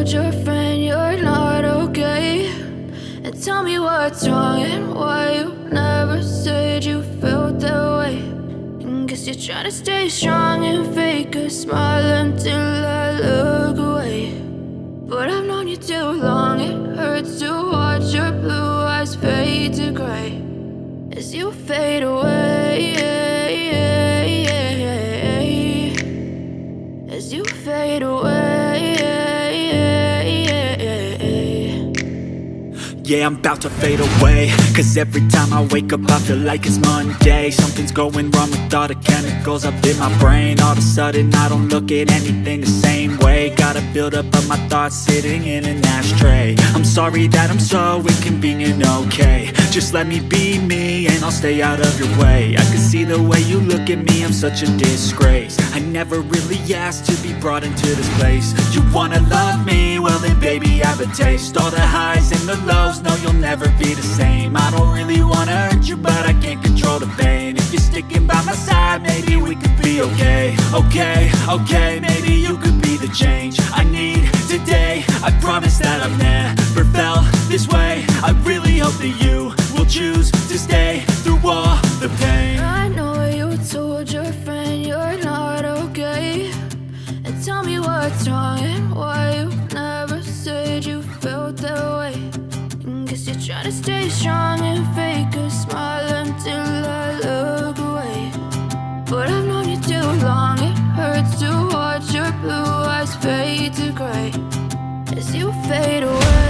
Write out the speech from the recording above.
told your friend you're not okay? And tell me what's wrong and why you never said you felt that way. And guess you're trying to stay strong and fake a smile until I look away. But I've known you too long, it hurts to watch your blue eyes fade to gray as you fade away, as you fade away. Yeah, I'm about to fade away, cause every time I wake up I feel like it's Monday. Something's going wrong with all the chemicals up in my brain. All of a sudden I don't look at anything the same way. Got a buildup of my thoughts sitting in an ashtray. I'm sorry that I'm so inconvenient, okay? Just let me be me and I'll stay out of your way. I can see the way you look at me, I'm such a disgrace. I never really asked to be brought into this place. You wanna love me? Well then baby, have a taste. All the highs and the lows, no, you'll never be the same. I don't really wanna hurt you, but I can't control the pain. If you're sticking by my side, maybe we could be okay. Okay, maybe you could be the change I need today. I promise that I've never felt this way. I really hope that you will choose to stay through all the pain. I know you told your friend you're not okay. And tell me what's wrong and why you never said you felt that way. And guess you're trying to stay strong and fake a smile until I look away. But I've known you too long, it hurts to watch your blue eyes fade to gray as you fade away.